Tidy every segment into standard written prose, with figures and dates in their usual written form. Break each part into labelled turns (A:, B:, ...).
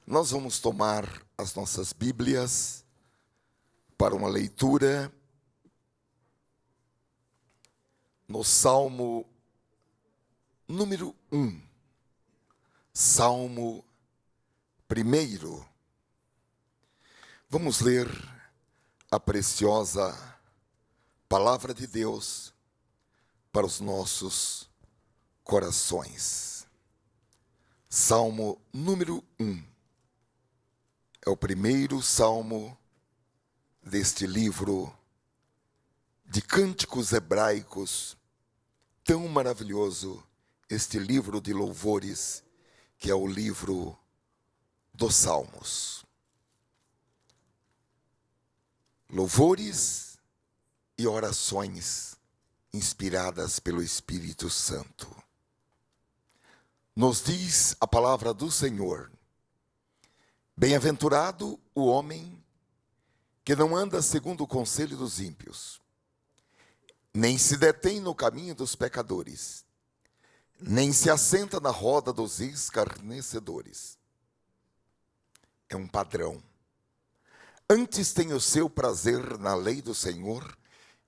A: Nós vamos tomar as nossas Bíblias para uma leitura no Salmo número 1. Salmo 1. Vamos ler a preciosa Palavra de Deus para os nossos corações. Salmo número 1. É o primeiro salmo deste livro de cânticos hebraicos, tão maravilhoso, este livro de louvores, que é o livro dos Salmos. Louvores e orações inspiradas pelo Espírito Santo. Nos diz a palavra do Senhor: bem-aventurado o homem que não anda segundo o conselho dos ímpios, nem se detém no caminho dos pecadores, nem se assenta na roda dos escarnecedores. É um padrão. Antes tem o seu prazer na lei do Senhor,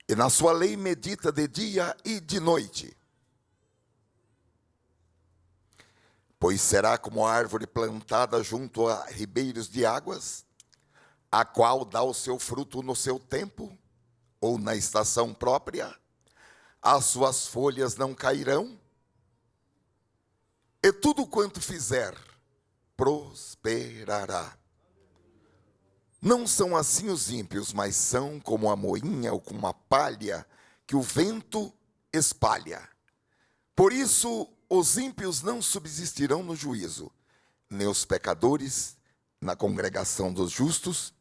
A: e na sua lei medita de dia e de noite. Pois será como a árvore plantada junto a ribeiros de águas, a qual dá o seu fruto no seu tempo, ou na estação própria, as suas folhas não cairão, e tudo quanto fizer prosperará. Não são assim os ímpios, mas são como a moinha ou como a palha que o vento espalha. Por isso, os ímpios não subsistirão no juízo, nem os pecadores na congregação dos justos,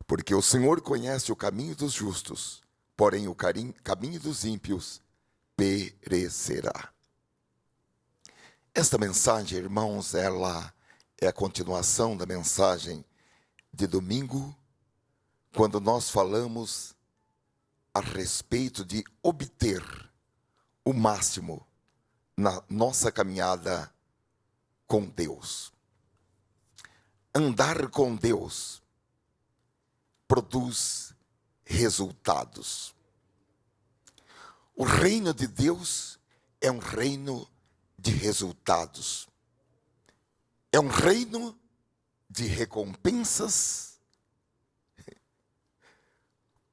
A: porque o Senhor conhece o caminho dos justos, porém o caminho dos ímpios perecerá. Esta mensagem, irmãos, ela é a continuação da mensagem de domingo, quando nós falamos a respeito de obter o máximo na nossa caminhada com Deus. Andar com Deus produz resultados. O reino de Deus é um reino de resultados. É um reino de recompensas,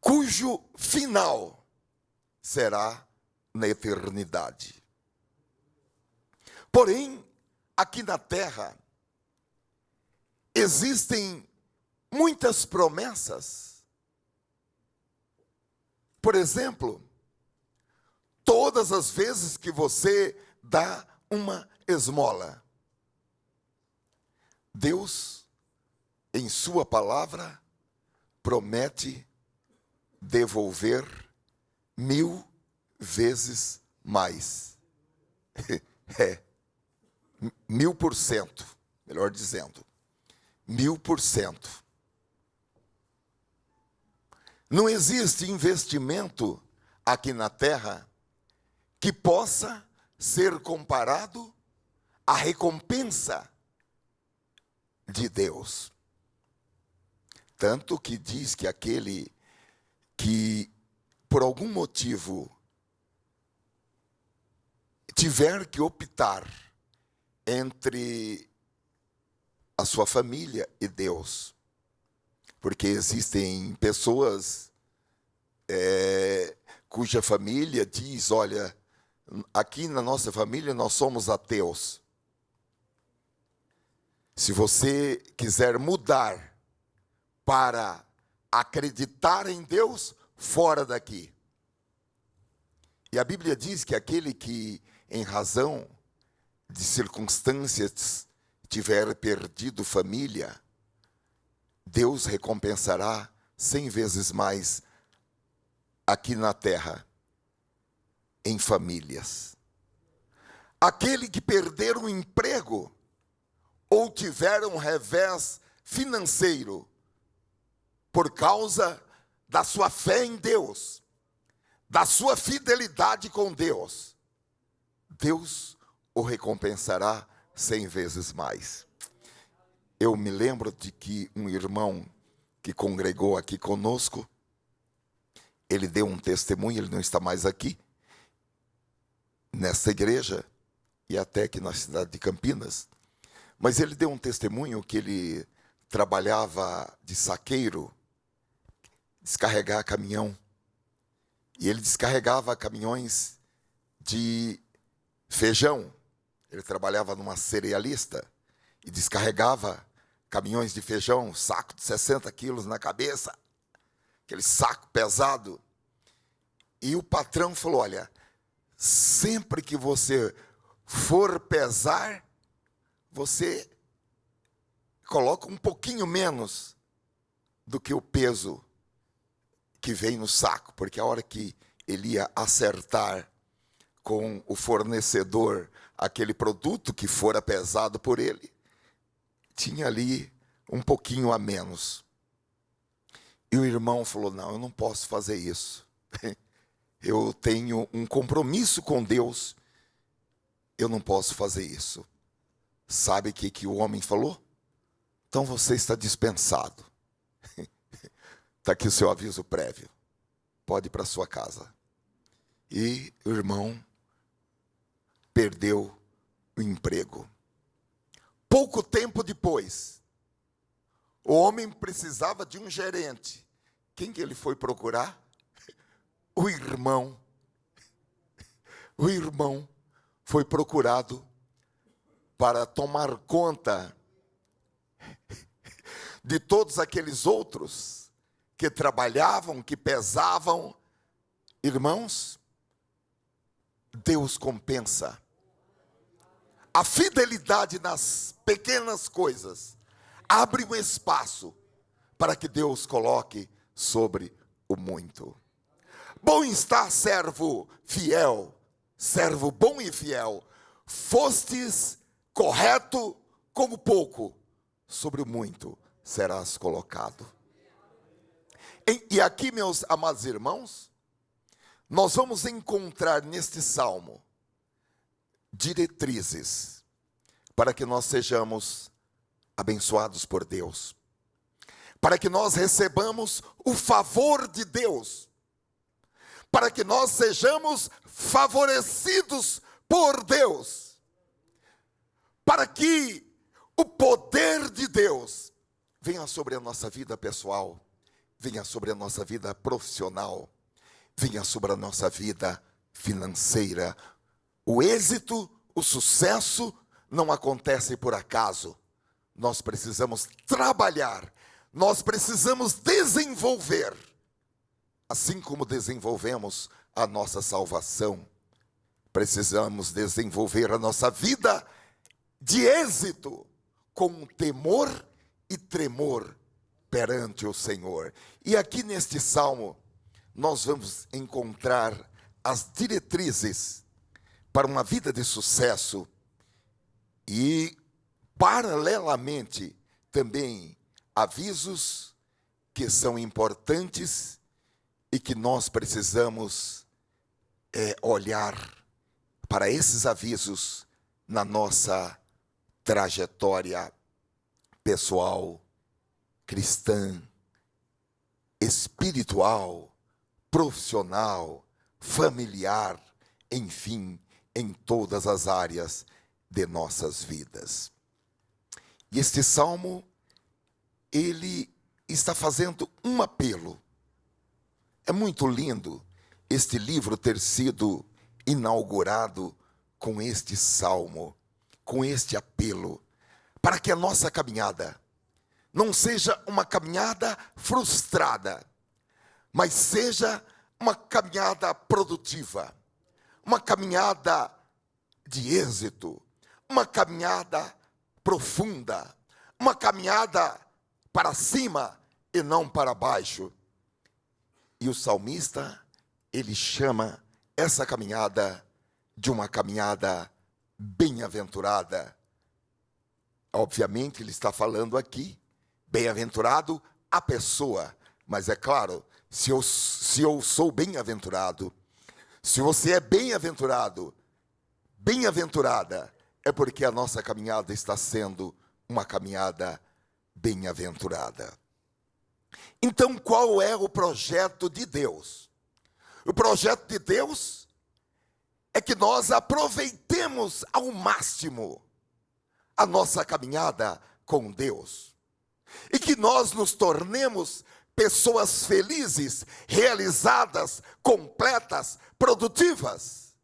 A: cujo final será na eternidade. Porém, aqui na terra, existem muitas promessas. Por exemplo, todas as vezes que você dá uma esmola, Deus, em sua palavra, promete devolver 1000 vezes mais. 1000%, melhor dizendo, 1000%. Não existe investimento aqui na terra que possa ser comparado à recompensa de Deus. Tanto que diz que aquele que, por algum motivo, tiver que optar entre a sua família e Deus, porque existem pessoas cuja família diz: olha, aqui na nossa família nós somos ateus. Se você quiser mudar para acreditar em Deus, fora daqui. E a Bíblia diz que aquele que, em razão de circunstâncias, tiver perdido família, Deus recompensará 100 vezes mais aqui na terra, em famílias. Aquele que perder um emprego, ou tiver um revés financeiro, por causa da sua fé em Deus, da sua fidelidade com Deus, Deus o recompensará 100 vezes mais. eu me lembro de que um irmão que congregou aqui conosco, ele deu um testemunho, ele não está mais aqui, nessa igreja, e até aqui na cidade de Campinas, mas ele deu um testemunho que ele trabalhava de saqueiro, descarregar caminhão, e ele descarregava caminhões de feijão. Ele trabalhava numa cerealista e descarregava caminhões de feijão, saco de 60 quilos na cabeça, aquele saco pesado. E o patrão falou: olha, sempre que você for pesar, você coloca um pouquinho menos do que o peso que vem no saco, porque a hora que ele ia acertar com o fornecedor aquele produto que fora pesado por ele, tinha ali um pouquinho a menos. E o irmão falou: não, eu não posso fazer isso. Eu tenho um compromisso com Deus, eu não posso fazer isso. Sabe o que o homem falou? Então você está dispensado. Está aqui o seu aviso prévio. Pode ir para sua casa. E o irmão perdeu o emprego. Pouco tempo depois, o homem precisava de um gerente. Quem que ele foi procurar? O irmão. O irmão foi procurado para tomar conta de todos aqueles outros que trabalhavam, que pesavam. Irmãos, Deus compensa. A fidelidade nas pequenas coisas abre um espaço para que Deus coloque sobre o muito. Bom está, servo fiel, servo bom e fiel. Fostes correto com o pouco, sobre o muito serás colocado. E aqui, meus amados irmãos, nós vamos encontrar neste salmo diretrizes para que nós sejamos abençoados por Deus, para que nós recebamos o favor de Deus, para que nós sejamos favorecidos por Deus, para que o poder de Deus venha sobre a nossa vida pessoal, venha sobre a nossa vida profissional, venha sobre a nossa vida financeira. O êxito, o sucesso não acontece por acaso. Nós precisamos trabalhar, nós precisamos desenvolver, assim como desenvolvemos a nossa salvação, precisamos desenvolver a nossa vida de êxito, com temor e tremor perante o Senhor. E aqui neste salmo, nós vamos encontrar as diretrizes para uma vida de sucesso e, paralelamente, também avisos que são importantes e que nós precisamos olhar para esses avisos na nossa trajetória pessoal, cristã, espiritual, profissional, familiar, enfim, em todas as áreas de nossas vidas. E este salmo, ele está fazendo um apelo. É muito lindo este livro ter sido inaugurado com este salmo, com este apelo, para que a nossa caminhada não seja uma caminhada frustrada, mas seja uma caminhada produtiva, uma caminhada de êxito, uma caminhada profunda, uma caminhada para cima e não para baixo. E o salmista, ele chama essa caminhada de uma caminhada bem-aventurada. Obviamente, ele está falando aqui, bem-aventurado a pessoa, mas é claro, se eu sou bem-aventurado, se você é bem-aventurado, bem-aventurada, é porque a nossa caminhada está sendo uma caminhada bem-aventurada. Então, qual é o projeto de Deus? O projeto de Deus é que nós aproveitemos ao máximo a nossa caminhada com Deus. E que nós nos tornemos pessoas felizes, realizadas, completas, produtivas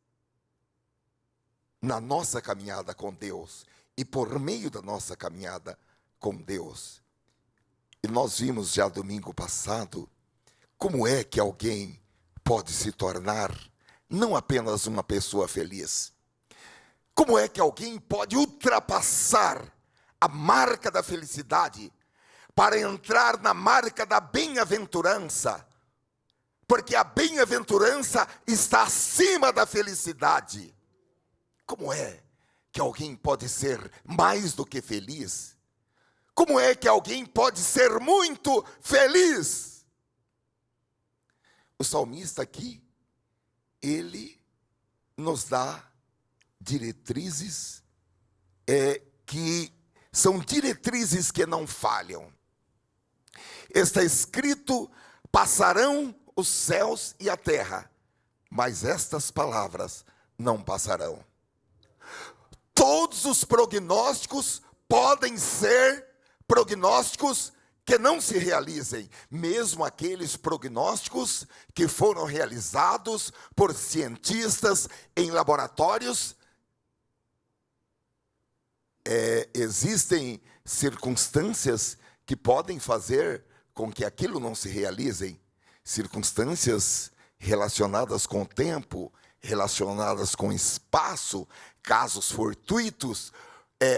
A: na nossa caminhada com Deus e por meio da nossa caminhada com Deus. E nós vimos já domingo passado como é que alguém pode se tornar não apenas uma pessoa feliz. Como é que alguém pode ultrapassar a marca da felicidade para entrar na marca da bem-aventurança? Porque a bem-aventurança está acima da felicidade. Como é que alguém pode ser mais do que feliz? Como é que alguém pode ser muito feliz? O salmista aqui, ele nos dá diretrizes que são diretrizes que não falham. Está escrito: passarão os céus e a terra, mas estas palavras não passarão. Todos os prognósticos podem ser prognósticos que não se realizem, mesmo aqueles prognósticos que foram realizados por cientistas em laboratórios. Existem circunstâncias que podem fazer com que aquilo não se realizem, circunstâncias relacionadas com o tempo, relacionadas com espaço, casos fortuitos,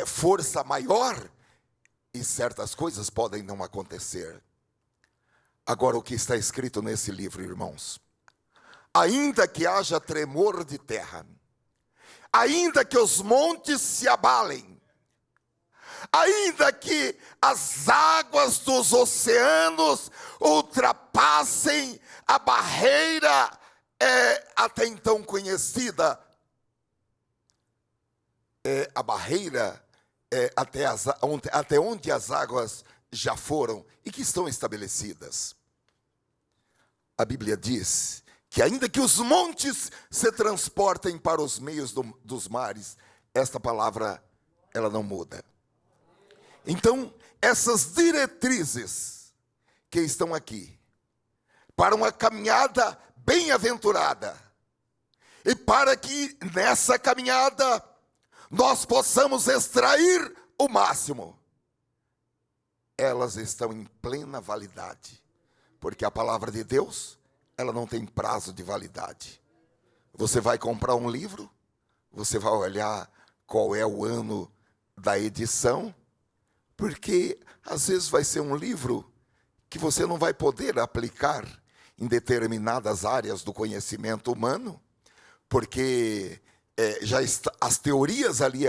A: força maior, e certas coisas podem não acontecer. Agora, o que está escrito nesse livro, irmãos? Ainda que haja tremor de terra, ainda que os montes se abalem, ainda que as águas dos oceanos ultrapassem a barreira até então conhecida, a barreira até onde as águas já foram e que estão estabelecidas. A Bíblia diz que ainda que os montes se transportem para os meios dos mares, esta palavra, ela não muda. Então, essas diretrizes que estão aqui, para uma caminhada bem-aventurada, e para que nessa caminhada nós possamos extrair o máximo, elas estão em plena validade, porque a palavra de Deus, ela não tem prazo de validade. Você vai comprar um livro, você vai olhar qual é o ano da edição, porque às vezes vai ser um livro que você não vai poder aplicar em determinadas áreas do conhecimento humano, porque as teorias ali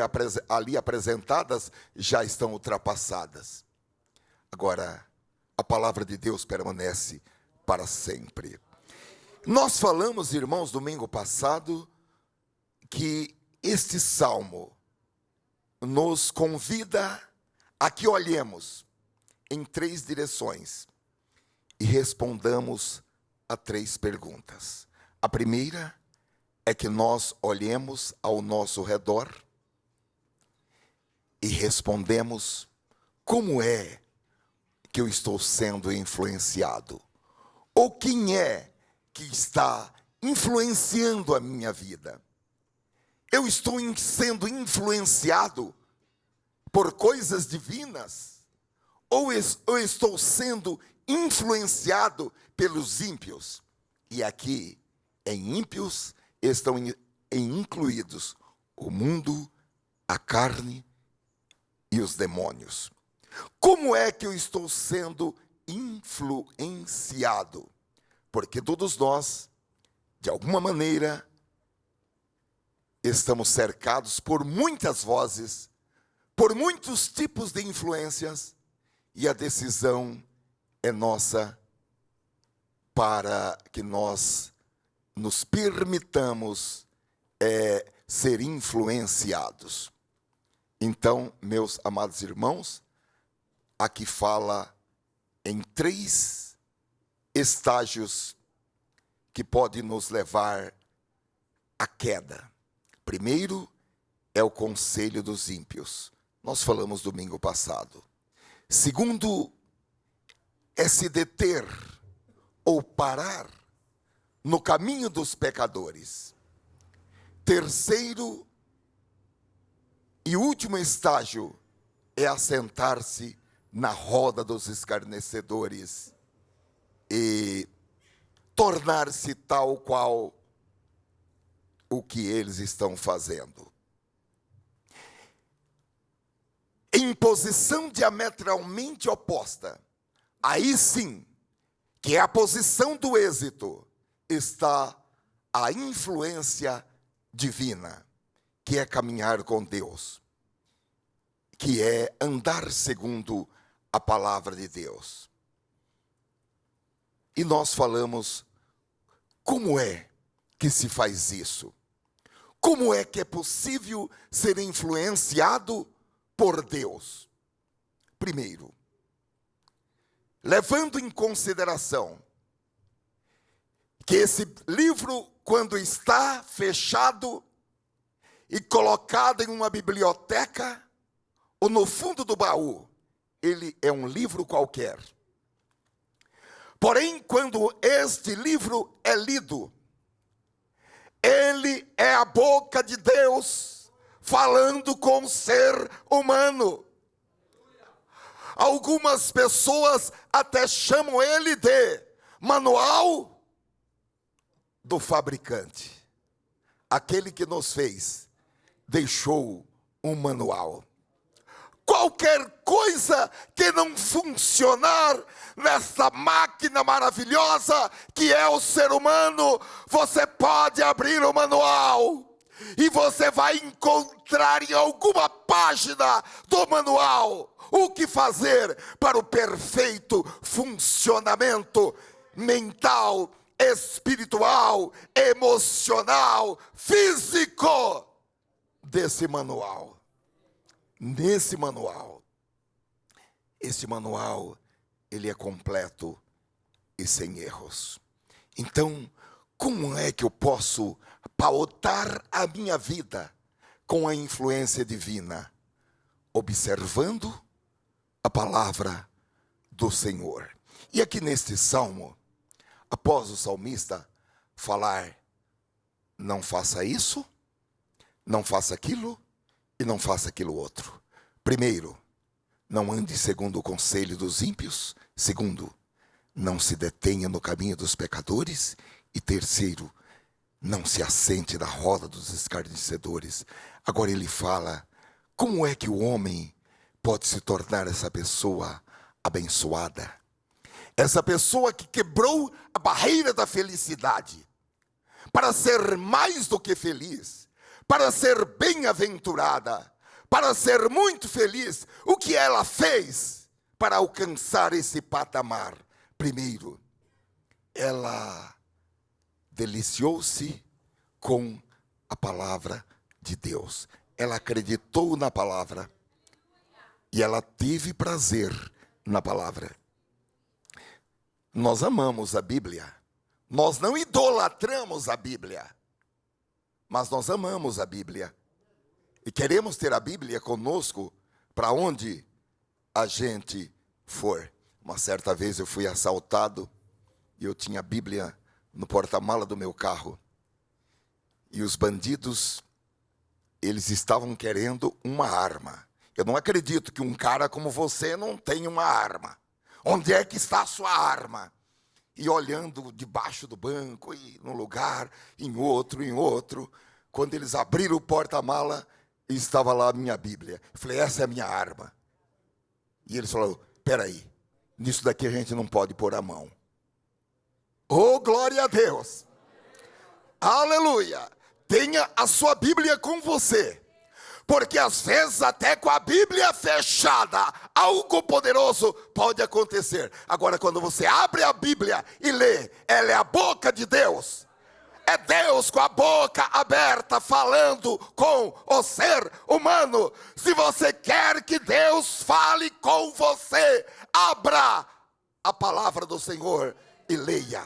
A: apresentadas já estão ultrapassadas. Agora, a palavra de Deus permanece para sempre. Nós falamos, irmãos, domingo passado, que este salmo nos convida a que olhemos em 3 direções e respondamos a 3 perguntas. A primeira é que nós olhemos ao nosso redor e respondemos: como é que eu estou sendo influenciado? Ou quem é que está influenciando a minha vida? Eu estou sendo influenciado por coisas divinas? Ou eu estou sendo influenciado pelos ímpios? E aqui, em ímpios, estão incluídos o mundo, a carne e os demônios. Como é que eu estou sendo influenciado? Porque todos nós, de alguma maneira, estamos cercados por muitas vozes, por muitos tipos de influências, e a decisão é nossa para que nós nos permitamos ser influenciados. Então, meus amados irmãos, aqui fala em 3 estágios que podem nos levar à queda. Primeiro é o conselho dos ímpios. Nós falamos domingo passado. Segundo é se deter ou parar no caminho dos pecadores. Terceiro e último estágio é assentar-se na roda dos escarnecedores e tornar-se tal qual o que eles estão fazendo. Em posição diametralmente oposta, aí sim, que é a posição do êxito, está a influência divina, que é caminhar com Deus, que é andar segundo a palavra de Deus. E nós falamos como é que se faz isso? Como é que é possível ser influenciado por Deus? Primeiro, levando em consideração que esse livro, quando está fechado e colocado em uma biblioteca ou no fundo do baú, ele é um livro qualquer. Porém, quando este livro é lido, ele é a boca de Deus falando com o ser humano. Algumas pessoas até chamam ele de manual do fabricante. Aquele que nos fez deixou um manual. Qualquer coisa que não funcionar nessa máquina maravilhosa que é o ser humano, você pode abrir o manual e você vai encontrar em alguma página do manual o que fazer para o perfeito funcionamento mental, espiritual, emocional, físico desse manual. Nesse manual, esse manual, ele é completo e sem erros. Então, como é que eu posso pautar a minha vida com a influência divina? Observando a palavra do Senhor. E aqui neste salmo, após o salmista falar, não faça isso, não faça aquilo, e não faça aquilo outro. Primeiro, não ande segundo o conselho dos ímpios. Segundo, não se detenha no caminho dos pecadores. E terceiro, não se assente na roda dos escarnecedores. Agora ele fala, como é que o homem pode se tornar essa pessoa abençoada? Essa pessoa que quebrou a barreira da felicidade, para ser mais do que feliz, para ser bem-aventurada, para ser muito feliz. O que ela fez para alcançar esse patamar? Primeiro, ela deliciou-se com a palavra de Deus. Ela acreditou na palavra e ela teve prazer na palavra. Nós amamos a Bíblia. Nós não idolatramos a Bíblia, mas nós amamos a Bíblia. E queremos ter a Bíblia conosco para onde a gente for. Uma certa vez eu fui assaltado e eu tinha a Bíblia no porta-mala do meu carro. E os bandidos, eles estavam querendo uma arma. Eu não acredito que um cara como você não tenha uma arma. Onde é que está a sua arma? E olhando debaixo do banco, e num lugar, em outro. Quando eles abriram o porta-mala, estava lá a minha Bíblia. Eu falei, essa é a minha arma. E eles falaram, peraí, nisso daqui a gente não pode pôr a mão. Oh, glória a Deus! Aleluia! Tenha a sua Bíblia com você. Porque às vezes até com a Bíblia fechada, algo poderoso pode acontecer. Agora quando você abre a Bíblia e lê, ela é a boca de Deus. É Deus com a boca aberta falando com o ser humano. Se você quer que Deus fale com você, abra a palavra do Senhor e leia.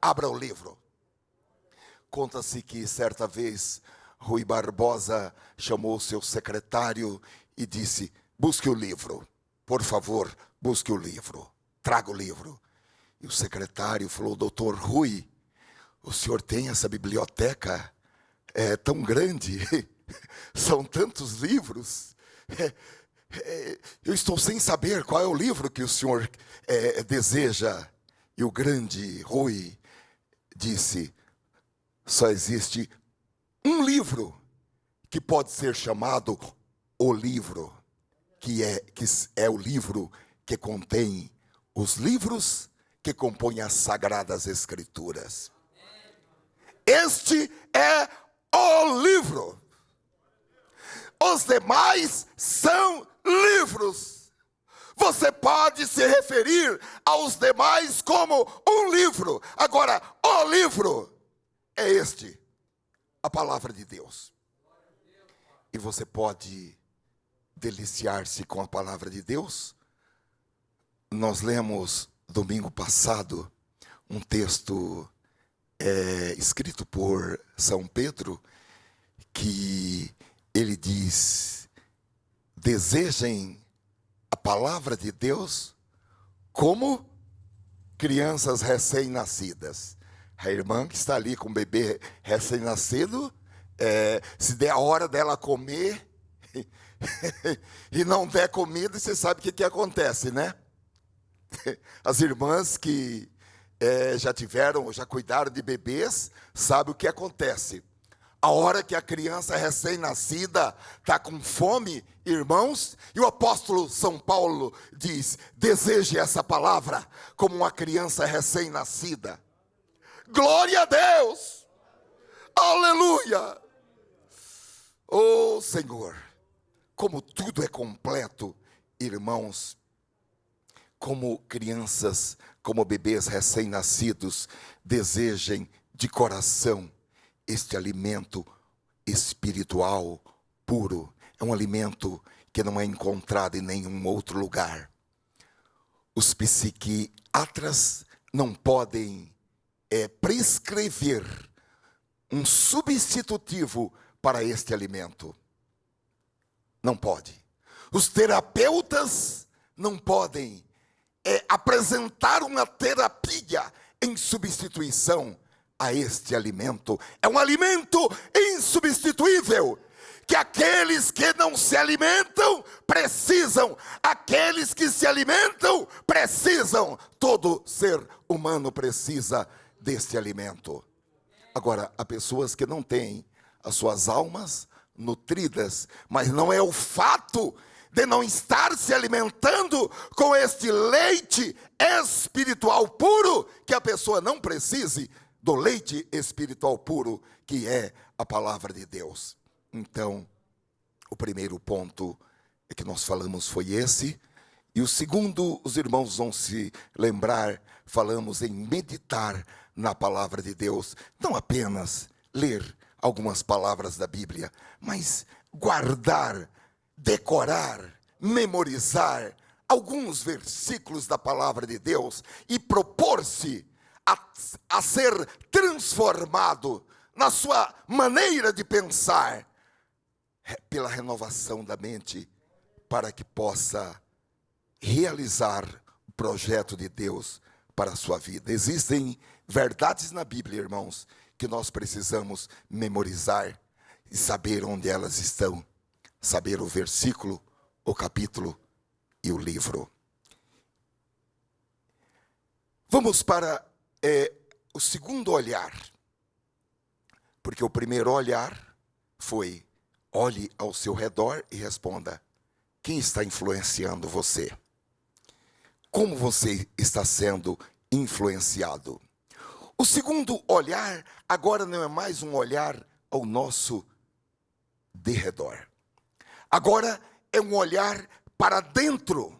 A: Abra o livro. Conta-se que certa vez Rui Barbosa chamou seu secretário e disse: busque o livro, por favor, busque o livro, traga o livro. E o secretário falou: doutor Rui, o senhor tem essa biblioteca tão grande, são tantos livros, eu estou sem saber qual é o livro que o senhor deseja. E o grande Rui disse: só existe um livro que pode ser chamado o livro, que é o livro que contém os livros que compõem as Sagradas Escrituras. Este é o livro. Os demais são livros. Você pode se referir aos demais como um livro. Agora, o livro é este, a palavra de Deus. E você pode deliciar-se com a palavra de Deus. Nós lemos domingo passado um texto escrito por São Pedro, que ele diz: desejem a palavra de Deus como crianças recém-nascidas. A irmã que está ali com o bebê recém-nascido, se der a hora dela comer e não der comida, você sabe o que acontece, né? As irmãs que já cuidaram de bebês, sabem o que acontece. A hora que a criança recém-nascida está com fome, irmãos, e o apóstolo São Paulo diz: deseje essa palavra como uma criança recém-nascida. Glória a Deus! Aleluia! Oh Senhor, como tudo é completo, irmãos, como crianças, como bebês recém-nascidos, desejem de coração este alimento espiritual puro. É um alimento que não é encontrado em nenhum outro lugar. Os psiquiatras não podem prescrever um substitutivo para este alimento. Não pode. Os terapeutas não podem apresentar uma terapia em substituição a este alimento. É um alimento insubstituível, que aqueles que não se alimentam precisam, aqueles que se alimentam precisam, todo ser humano precisa deste alimento. Agora, há pessoas que não têm as suas almas nutridas, mas não é o fato de não estar se alimentando com este leite espiritual puro que a pessoa não precise do leite espiritual puro, que é a palavra de Deus. Então, o primeiro ponto que nós falamos foi esse. E o segundo, os irmãos vão se lembrar, falamos em meditar na palavra de Deus. Não apenas ler algumas palavras da Bíblia, mas guardar, decorar, memorizar alguns versículos da palavra de Deus e propor-se a ser transformado na sua maneira de pensar pela renovação da mente, para que possa realizar o projeto de Deus para a sua vida. Existem verdades na Bíblia, irmãos, que nós precisamos memorizar e saber onde elas estão, saber o versículo, o capítulo e o livro. Vamos para o segundo olhar, porque o primeiro olhar foi: olhe ao seu redor e responda: quem está influenciando você? Como você está sendo influenciado? O segundo olhar agora não é mais um olhar ao nosso derredor. Agora é um olhar para dentro.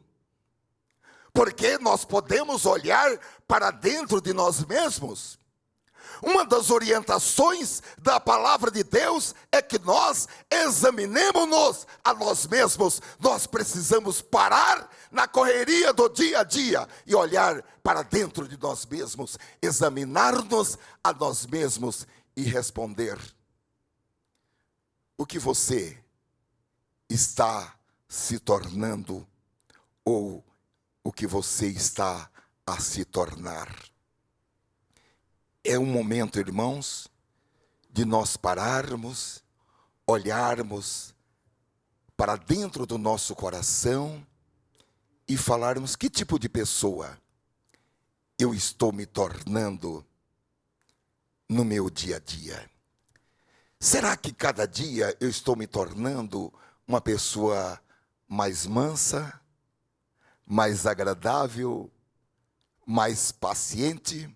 A: Porque nós podemos olhar para dentro de nós mesmos, uma das orientações da palavra de Deus é que nós examinemos-nos a nós mesmos. Nós precisamos parar na correria do dia a dia e olhar para dentro de nós mesmos, examinar-nos a nós mesmos e responder: o que você está se tornando ou o que você está a se tornar? É um momento, irmãos, de nós pararmos, olharmos para dentro do nosso coração e falarmos: que tipo de pessoa eu estou me tornando no meu dia a dia? Será que cada dia eu estou me tornando uma pessoa mais mansa, mais agradável, mais paciente?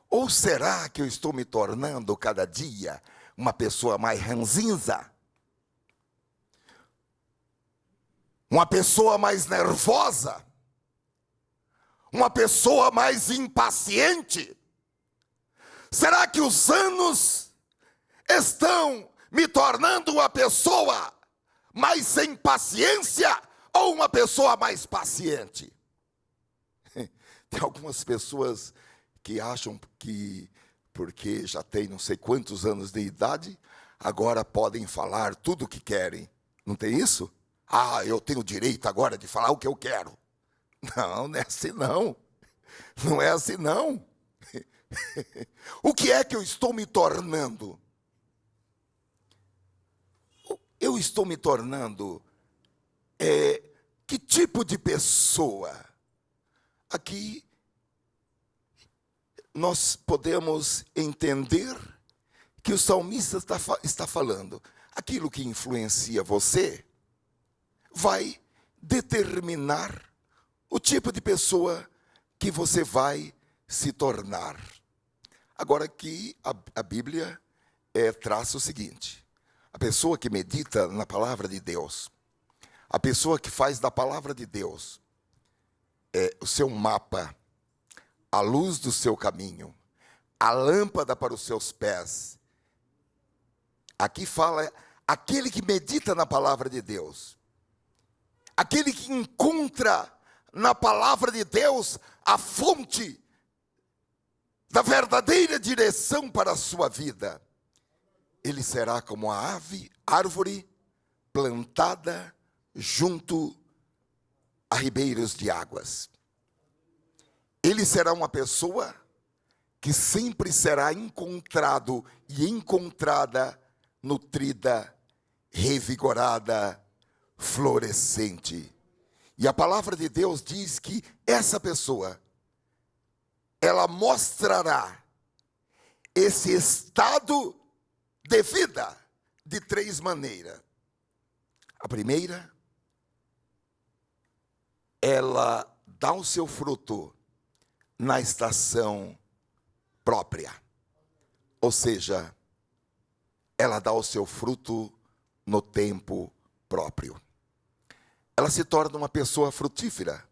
A: Ou será que eu estou me tornando cada dia uma pessoa mais ranzinza? Uma pessoa mais nervosa? Uma pessoa mais impaciente? Será que os anos estão me tornando uma pessoa mais sem paciência ou uma pessoa mais paciente? Tem algumas pessoas que acham que, porque já tem não sei quantos anos de idade, agora podem falar tudo o que querem. Não tem isso? Ah, eu tenho o direito agora de falar o que eu quero. Não, não é assim não. Não é assim não. O que é que eu estou me tornando? Eu estou me tornando que tipo de pessoa? Aqui nós podemos entender que o salmista está falando: aquilo que influencia você vai determinar o tipo de pessoa que você vai se tornar. Agora aqui a Bíblia traça o seguinte: a pessoa que medita na palavra de Deus, a pessoa que faz da palavra de Deus o seu mapa, a luz do seu caminho, a lâmpada para os seus pés. Aqui fala aquele que medita na palavra de Deus, aquele que encontra na palavra de Deus a fonte da verdadeira direção para a sua vida. Ele será como a árvore plantada junto a ribeiros de águas. Ele será uma pessoa que sempre será encontrado e encontrada, nutrida, revigorada, florescente. E a palavra de Deus diz que essa pessoa, ela mostrará esse estado de vida de 3 maneiras. A primeira, ela dá o seu fruto na estação própria. Ou seja, ela dá o seu fruto no tempo próprio. Ela se torna uma pessoa frutífera.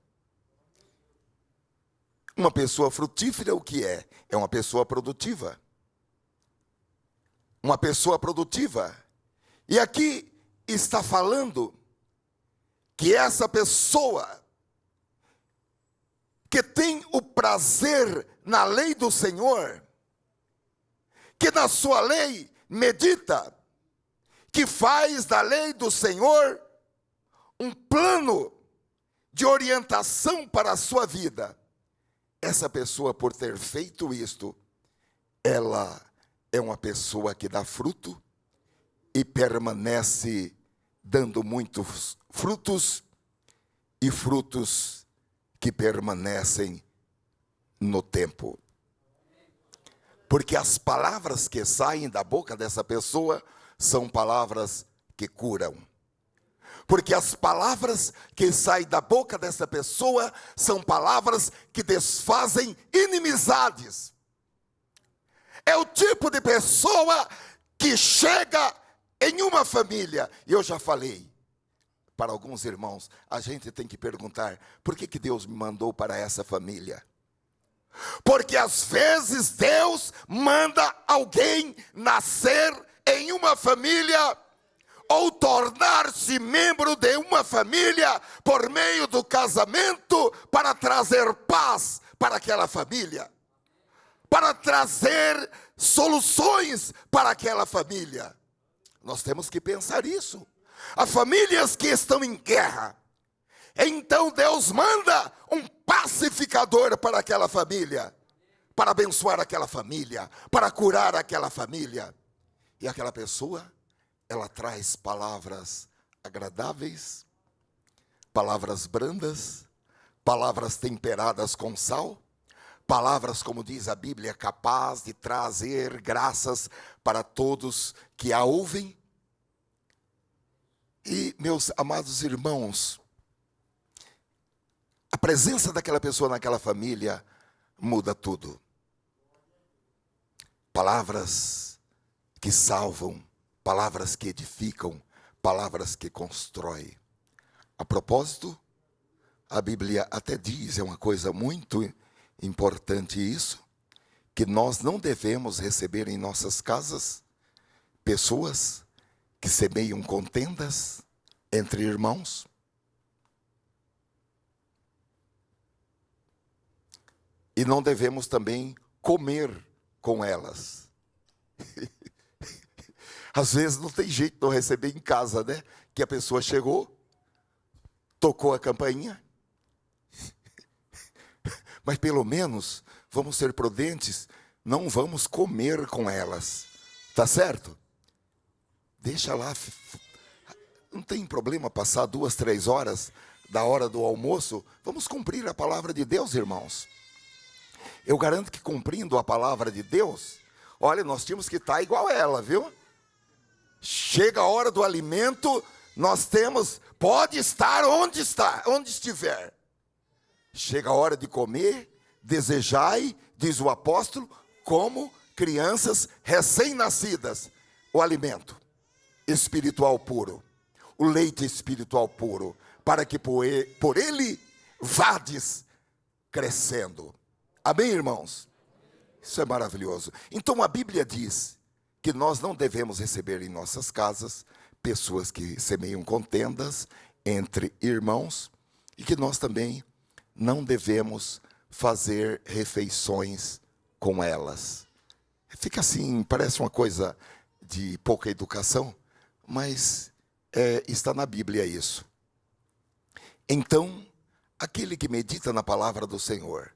A: Uma pessoa frutífera o que é? É uma pessoa produtiva. Uma pessoa produtiva. E aqui está falando que essa pessoa que tem o prazer na lei do Senhor, que na sua lei medita, que faz da lei do Senhor um plano de orientação para a sua vida. Essa pessoa, por ter feito isto, ela é uma pessoa que dá fruto e permanece dando muitos frutos, e frutos que permanecem no tempo. Porque as palavras que saem da boca dessa pessoa são palavras que curam. Porque as palavras que saem da boca dessa pessoa são palavras que desfazem inimizades. É o tipo de pessoa que chega em uma família. E eu já falei para alguns irmãos, a gente tem que perguntar: por que Deus me mandou para essa família? Porque às vezes Deus manda alguém nascer em uma família ou tornar-se membro de uma família por meio do casamento para trazer paz para aquela família, para trazer soluções para aquela família. Nós temos que pensar isso. Há famílias que estão em guerra. Então Deus manda um pacificador para aquela família, para abençoar aquela família, para curar aquela família. E aquela pessoa, ela traz palavras agradáveis, palavras brandas, palavras temperadas com sal, palavras, como diz a Bíblia, capaz de trazer graças para todos que a ouvem. E, meus amados irmãos, a presença daquela pessoa naquela família muda tudo. Palavras que salvam, palavras que edificam, palavras que constroem. A propósito, a Bíblia até diz, é uma coisa muito importante isso, que nós não devemos receber em nossas casas pessoas que semeiam contendas entre irmãos. E não devemos também comer com elas. Às vezes não tem jeito de não receber em casa, né? Que a pessoa chegou, tocou a campainha. Mas pelo menos, vamos ser prudentes, não vamos comer com elas. Tá certo? Deixa lá. Não tem problema passar 2, 3 horas da hora do almoço. Vamos cumprir a palavra de Deus, irmãos. Eu garanto que cumprindo a palavra de Deus, olha, nós tínhamos que estar igual a ela, viu? Chega a hora do alimento, nós temos, pode estar onde estiver. Chega a hora de comer, desejai, diz o apóstolo, como crianças recém-nascidas, o alimento espiritual puro, o leite espiritual puro, para que por ele vades crescendo. Amém, irmãos? Isso é maravilhoso. Então a Bíblia diz que nós não devemos receber em nossas casas pessoas que semeiam contendas entre irmãos e que nós também não devemos fazer refeições com elas. Fica assim, parece uma coisa de pouca educação, mas está na Bíblia isso. Então, aquele que medita na palavra do Senhor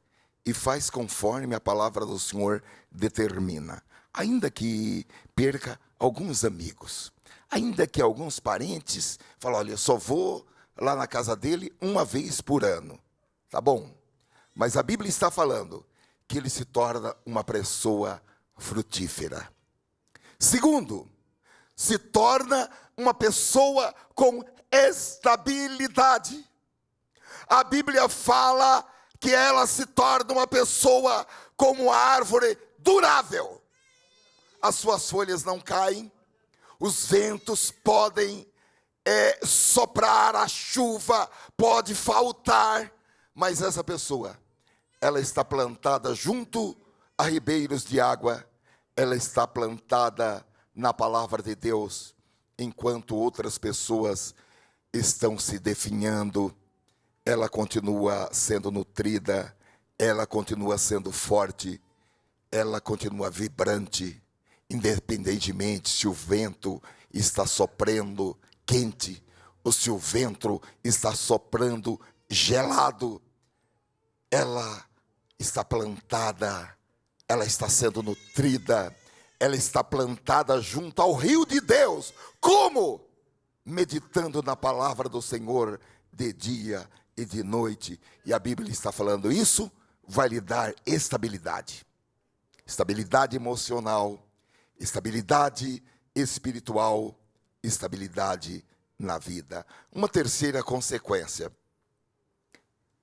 A: e faz conforme a palavra do Senhor determina, ainda que perca alguns amigos, ainda que alguns parentes falem, olha, eu só vou lá na casa dele uma vez por ano, tá bom? Mas a Bíblia está falando que ele se torna uma pessoa frutífera. Segundo, se torna uma pessoa com estabilidade. A Bíblia fala que ela se torna uma pessoa como uma árvore durável. As suas folhas não caem, os ventos podem soprar, a chuva pode faltar, mas essa pessoa, ela está plantada junto a ribeiros de água, ela está plantada na palavra de Deus, enquanto outras pessoas estão se definhando. Ela continua sendo nutrida, ela continua sendo forte, ela continua vibrante, independentemente se o vento está soprando quente ou se o vento está soprando gelado. Ela está plantada, ela está sendo nutrida, ela está plantada junto ao rio de Deus. Como? Meditando na palavra do Senhor de dia e de noite. E a Bíblia está falando isso, vai lhe dar estabilidade. Estabilidade emocional, estabilidade espiritual, estabilidade na vida. Uma terceira consequência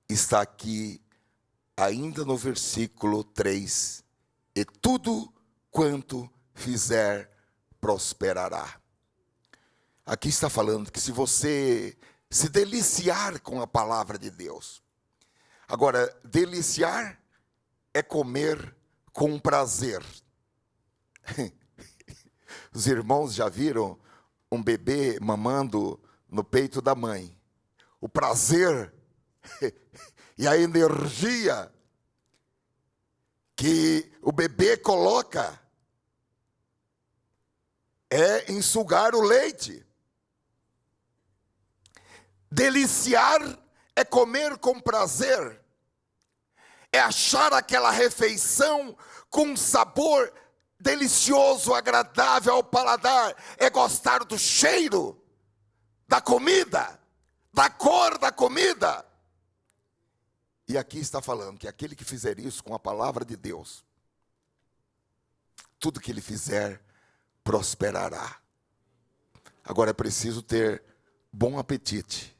A: está aqui ainda no versículo 3. E tudo quanto fizer prosperará. Aqui está falando que se você se deliciar com a palavra de Deus. Agora, deliciar é comer com prazer. Os irmãos já viram um bebê mamando no peito da mãe? O prazer e a energia que o bebê coloca é em sugar o leite. Deliciar é comer com prazer, é achar aquela refeição com sabor delicioso, agradável ao paladar, é gostar do cheiro da comida, da cor da comida. E aqui está falando que aquele que fizer isso com a palavra de Deus, tudo que ele fizer prosperará. Agora é preciso ter bom apetite,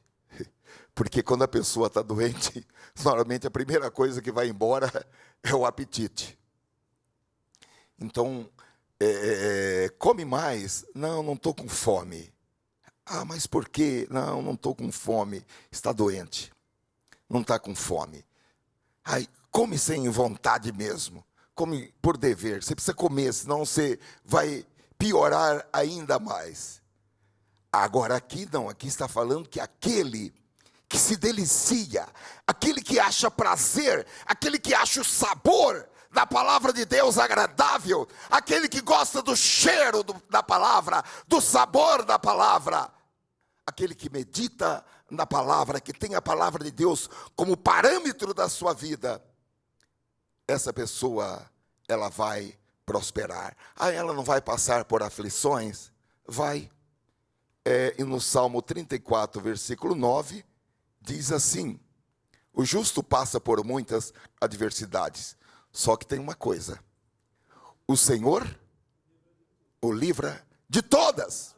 A: porque quando a pessoa está doente, normalmente a primeira coisa que vai embora é o apetite. Então, come mais. Não estou com fome. Ah, mas por quê? Não estou com fome. Está doente. Não está com fome. Ai, come sem vontade mesmo. Come por dever. Você precisa comer, senão você vai piorar ainda mais. Agora aqui não, aqui está falando que aquele que se delicia, aquele que acha prazer, aquele que acha o sabor da palavra de Deus agradável, aquele que gosta do cheiro da palavra, do sabor da palavra, aquele que medita na palavra, que tem a palavra de Deus como parâmetro da sua vida, essa pessoa, ela vai prosperar. Ah, ela não vai passar por aflições? Vai. E no Salmo 34, versículo 9, diz assim: o justo passa por muitas adversidades, só que tem uma coisa: o Senhor o livra de todas.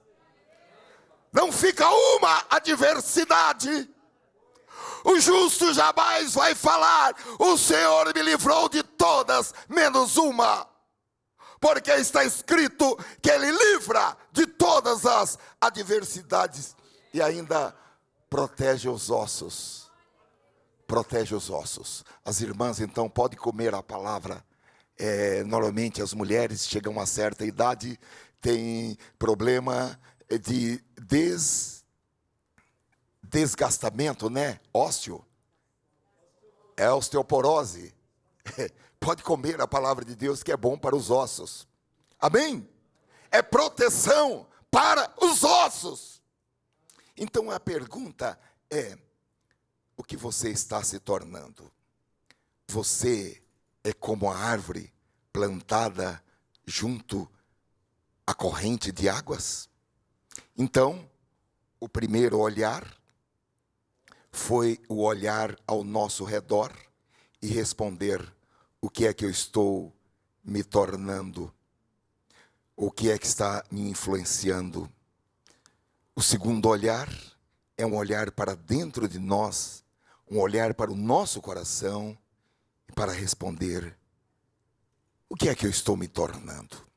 A: Não fica uma adversidade. O justo jamais vai falar: o Senhor me livrou de todas, menos uma. Porque está escrito que Ele livra de todas as adversidades e ainda protege os ossos. Protege os ossos. As irmãs, então, podem comer a palavra. Normalmente as mulheres chegam a uma certa idade, têm problema de desgastamento, né? Ósseo. É osteoporose. Pode comer a palavra de Deus, que é bom para os ossos. Amém? É proteção para os ossos. Então a pergunta é: o que você está se tornando? Você é como a árvore plantada junto à corrente de águas? Então, o primeiro olhar foi o olhar ao nosso redor e responder: o que é que eu estou me tornando? O que é que está me influenciando? O segundo olhar é um olhar para dentro de nós, um olhar para o nosso coração, para responder: o que é que eu estou me tornando?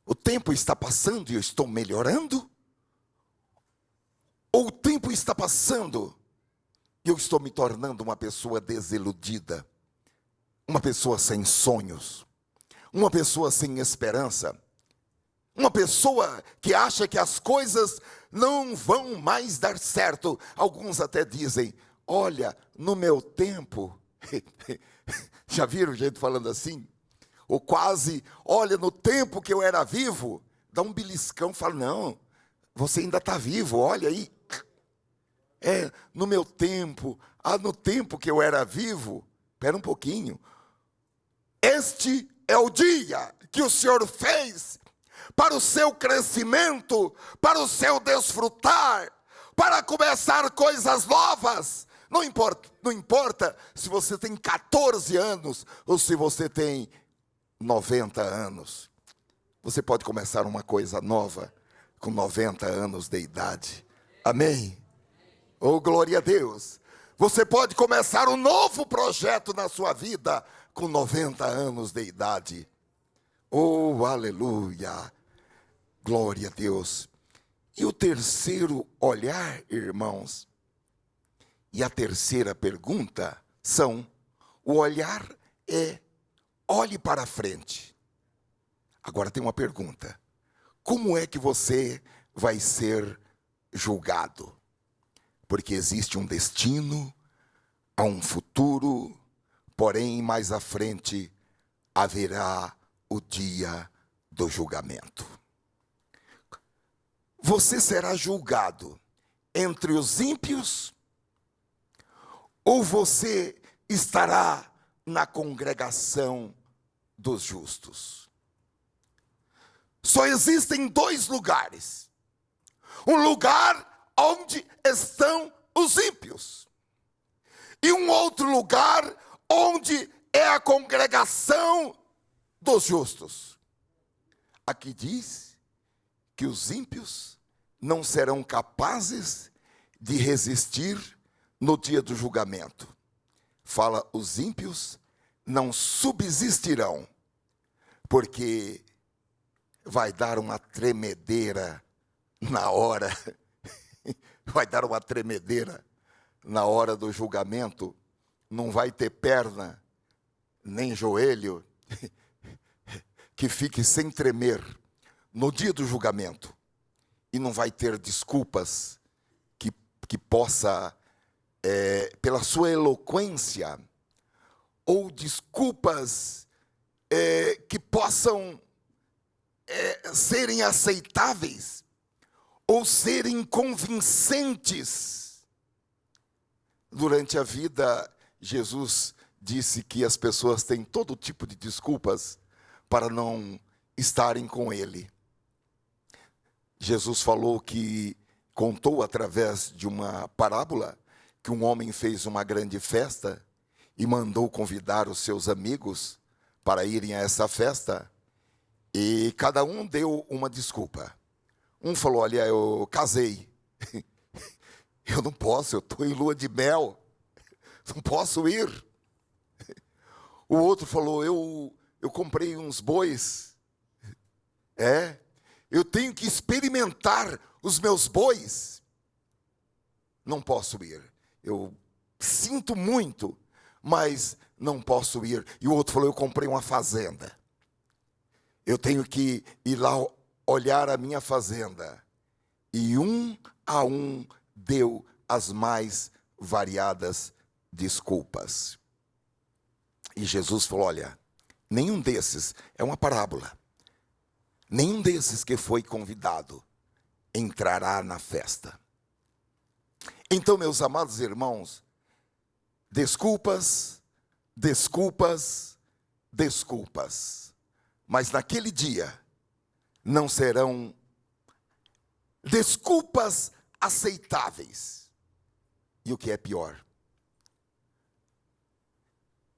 A: O tempo está passando e eu estou melhorando? Ou o tempo está passando e eu estou me tornando uma pessoa desiludida? Uma pessoa sem sonhos, uma pessoa sem esperança, uma pessoa que acha que as coisas não vão mais dar certo. Alguns até dizem: olha, no meu tempo, já viram gente falando assim? Ou quase: olha, no tempo que eu era vivo, dá um beliscão, fala: não, você ainda está vivo, olha aí. No meu tempo, no tempo que eu era vivo, espera um pouquinho. Este é o dia que o Senhor fez para o seu crescimento, para o seu desfrutar, para começar coisas novas. Não importa se você tem 14 anos ou se você tem 90 anos. Você pode começar uma coisa nova com 90 anos de idade. Amém? Oh, glória a Deus. Você pode começar um novo projeto na sua vida com 90 anos de idade. Oh, aleluia. Glória a Deus. E o terceiro olhar, irmãos, e a terceira pergunta são: o olhar é olhe para frente. Agora tem uma pergunta: como é que você vai ser julgado? Porque existe um destino, há um futuro, porém mais à frente haverá o dia do julgamento. Você será julgado entre os ímpios, ou você estará na congregação dos justos? Só existem dois lugares. Um lugar onde estão os ímpios, e um outro lugar onde é a congregação dos justos. Aqui diz que os ímpios não serão capazes de resistir no dia do julgamento. Fala, os ímpios não subsistirão, porque vai dar uma tremedeira na hora, vai dar uma tremedeira na hora do julgamento. Não vai ter perna, nem joelho, que fique sem tremer no dia do julgamento. E não vai ter desculpas que possa, pela sua eloquência, ou desculpas que possam serem aceitáveis, ou serem convincentes. Durante a vida, Jesus disse que as pessoas têm todo tipo de desculpas para não estarem com Ele. Jesus falou que, contou através de uma parábola, que um homem fez uma grande festa e mandou convidar os seus amigos para irem a essa festa, e cada um deu uma desculpa. Um falou, olha, eu casei, eu não posso, eu estou em lua de mel, não posso ir. O outro falou, eu comprei uns bois, eu tenho que experimentar os meus bois, não posso ir. Eu sinto muito, mas não posso ir. E o outro falou, eu comprei uma fazenda, eu tenho que ir lá olhar a minha fazenda. E um a um deu as mais variadas desculpas. E Jesus falou, olha, nenhum desses, é uma parábola, nenhum desses que foi convidado entrará na festa. Então, meus amados irmãos, desculpas, desculpas, desculpas. Mas naquele dia não serão desculpas aceitáveis. E o que é pior?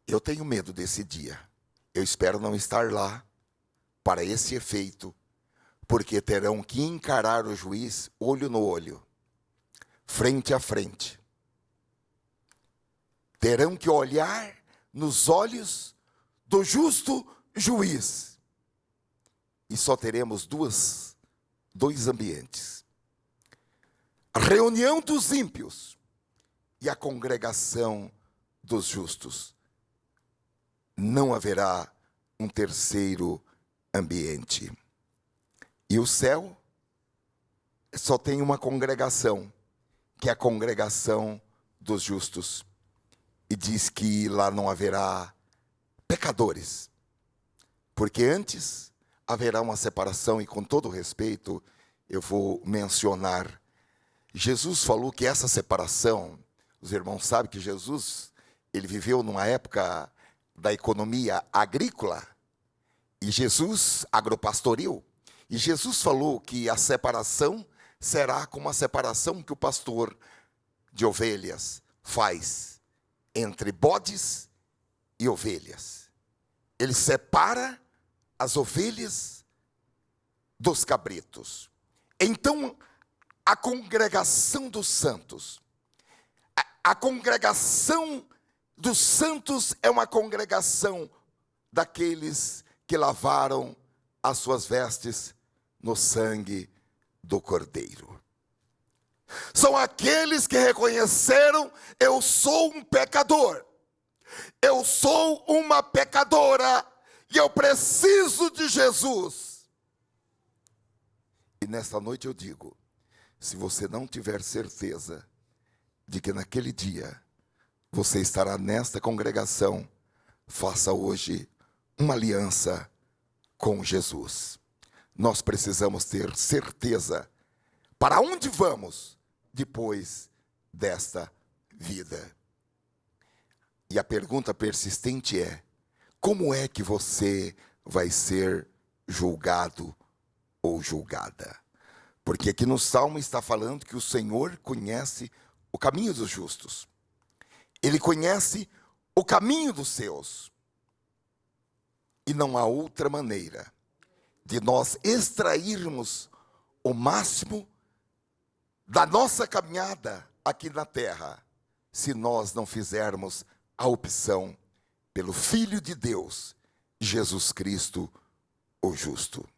A: Eu tenho medo desse dia. Eu espero não estar lá para esse efeito, porque terão que encarar o juiz olho no olho, frente a frente. Terão que olhar nos olhos do justo juiz. E só teremos dois ambientes: a reunião dos ímpios e a congregação dos justos. Não haverá um terceiro ambiente. E o céu só tem uma congregação, que é a congregação dos justos. E diz que lá não haverá pecadores, porque antes haverá uma separação. E com todo respeito, eu vou mencionar, Jesus falou que essa separação, os irmãos sabem que Jesus, ele viveu numa época da economia agrícola, e Jesus, agropastoril, e Jesus falou que a separação será como a separação que o pastor de ovelhas faz entre bodes e ovelhas. Ele separa as ovelhas dos cabritos. Então, a congregação dos santos, a congregação dos santos é uma congregação daqueles que lavaram as suas vestes no sangue do Cordeiro. São aqueles que reconheceram, eu sou um pecador, eu sou uma pecadora, E eu preciso de Jesus. E nesta noite eu digo, se você não tiver certeza de que naquele dia você estará nesta congregação, faça hoje uma aliança com Jesus. Nós precisamos ter certeza para onde vamos depois desta vida. E a pergunta persistente é: como é que você vai ser julgado ou julgada? Porque aqui no Salmo está falando que o Senhor conhece o caminho dos justos. Ele conhece o caminho dos seus. E não há outra maneira de nós extrairmos o máximo da nossa caminhada aqui na terra, se nós não fizermos a opção pelo Filho de Deus, Jesus Cristo, o justo.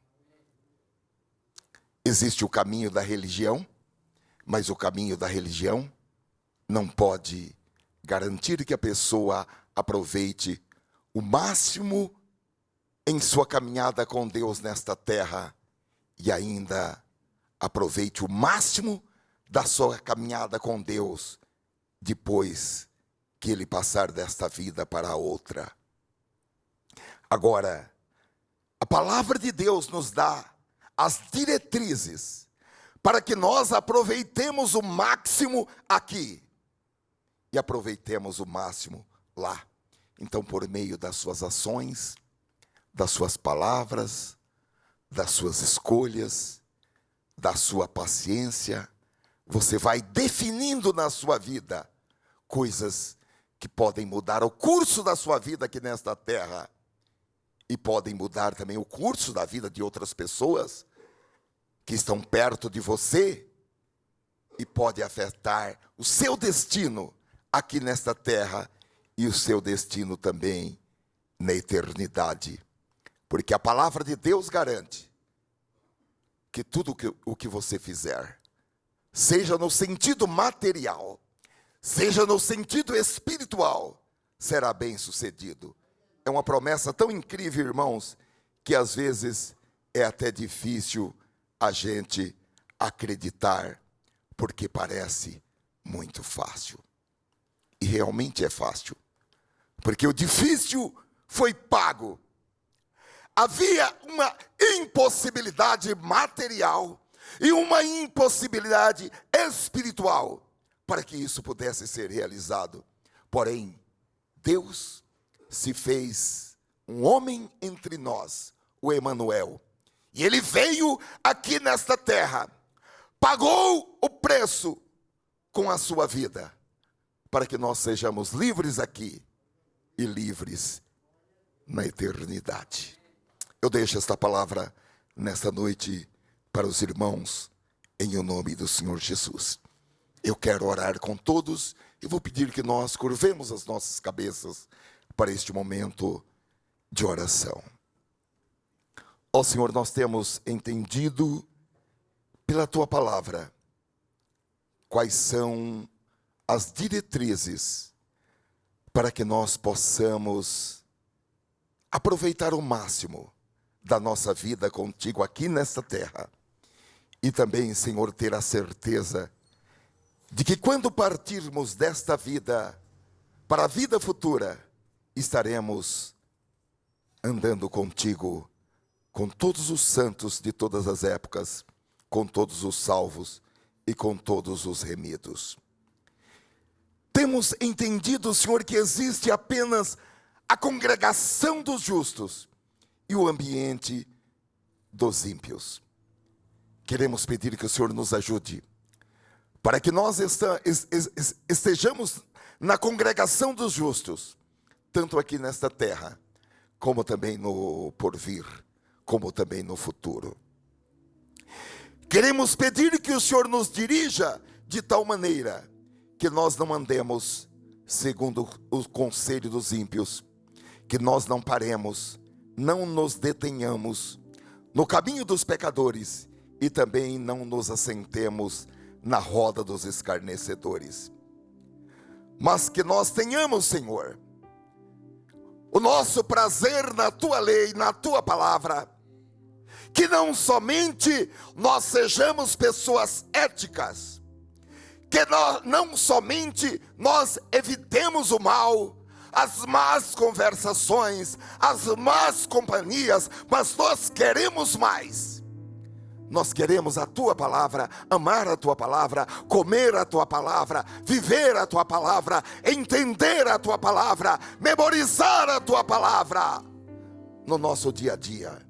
A: Existe o caminho da religião, mas o caminho da religião não pode garantir que a pessoa aproveite o máximo em sua caminhada com Deus nesta terra e ainda aproveite o máximo da sua caminhada com Deus depois que ele passar desta vida para a outra. Agora, a palavra de Deus nos dá as diretrizes para que nós aproveitemos o máximo aqui e aproveitemos o máximo lá. Então, por meio das suas ações, das suas palavras, das suas escolhas, da sua paciência, você vai definindo na sua vida coisas que podem mudar o curso da sua vida aqui nesta terra e podem mudar também o curso da vida de outras pessoas que estão perto de você e pode afetar o seu destino aqui nesta terra e o seu destino também na eternidade. Porque a palavra de Deus garante que tudo o que você fizer, seja no sentido material, seja no sentido espiritual, será bem sucedido. É uma promessa tão incrível, irmãos, que às vezes é até difícil a gente acreditar, porque parece muito fácil. E realmente é fácil, porque o difícil foi pago. Havia uma impossibilidade material e uma impossibilidade espiritual para que isso pudesse ser realizado. Porém, Deus se fez um homem entre nós, o Emanuel. E ele veio aqui nesta terra, pagou o preço com a sua vida, para que nós sejamos livres aqui e livres na eternidade. Eu deixo esta palavra nesta noite para os irmãos, em o nome do Senhor Jesus. Eu quero orar com todos e vou pedir que nós curvemos as nossas cabeças para este momento de oração. Ó Senhor, nós temos entendido pela Tua palavra quais são as diretrizes para que nós possamos aproveitar o máximo da nossa vida contigo aqui nesta terra. E também, Senhor, ter a certeza de que quando partirmos desta vida para a vida futura, estaremos andando contigo, com todos os santos de todas as épocas, com todos os salvos e com todos os remidos. Temos entendido, Senhor, que existe apenas a congregação dos justos e o ambiente dos ímpios. Queremos pedir que o Senhor nos ajude, para que nós estejamos na congregação dos justos, tanto aqui nesta terra, como também no porvir, como também no futuro. Queremos pedir que o Senhor nos dirija de tal maneira que nós não andemos segundo o conselho dos ímpios, que nós não paremos, não nos detenhamos no caminho dos pecadores e também não nos assentemos na roda dos escarnecedores. Mas que nós tenhamos, Senhor, o nosso prazer na tua lei, na tua palavra. Que não somente nós sejamos pessoas éticas, que não somente nós evitemos o mal, as más conversações, as más companhias, mas nós queremos mais. Nós queremos a tua palavra, amar a tua palavra, comer a tua palavra, viver a tua palavra, entender a tua palavra, memorizar a tua palavra no nosso dia a dia.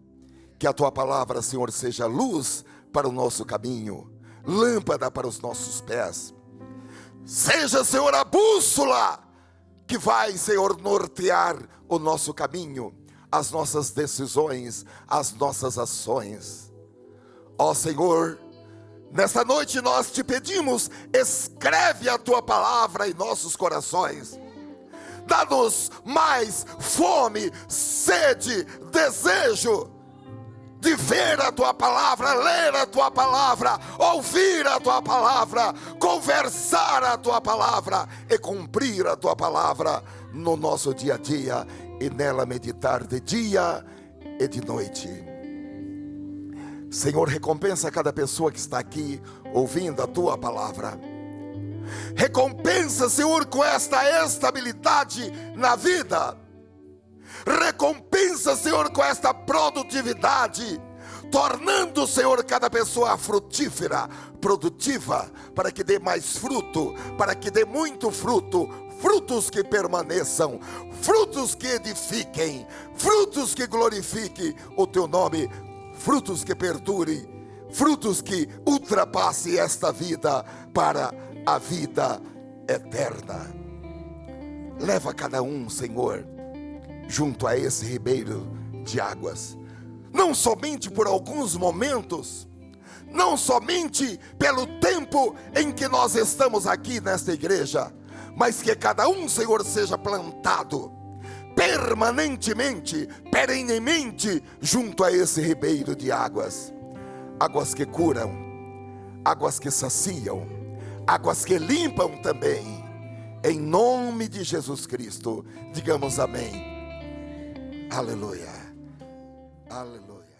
A: Que a tua palavra, Senhor, seja luz para o nosso caminho, lâmpada para os nossos pés. Seja, Senhor, a bússola que vai, Senhor, nortear o nosso caminho, as nossas decisões, as nossas ações. Ó Senhor, nesta noite nós te pedimos, escreve a tua palavra em nossos corações. Dá-nos mais fome, sede, desejo de ver a tua palavra, ler a tua palavra, ouvir a tua palavra, conversar a tua palavra e cumprir a tua palavra no nosso dia a dia e nela meditar de dia e de noite. Senhor, recompensa cada pessoa que está aqui ouvindo a tua palavra. Recompensa, Senhor, com esta estabilidade na vida. Recompensa, Senhor, com esta produtividade, tornando, Senhor, cada pessoa frutífera, produtiva, para que dê mais fruto, para que dê muito fruto, frutos que permaneçam, frutos que edifiquem, frutos que glorifiquem o teu nome, frutos que perdurem, frutos que ultrapassem esta vida para a vida eterna. Leva cada um, Senhor, junto a esse ribeiro de águas, não somente por alguns momentos, não somente pelo tempo em que nós estamos aqui nesta igreja, mas que cada um, Senhor, seja plantado permanentemente, perenemente junto a esse ribeiro de águas, águas que curam, águas que saciam, águas que limpam também. Em nome de Jesus Cristo, digamos amém. Aleluia, aleluia.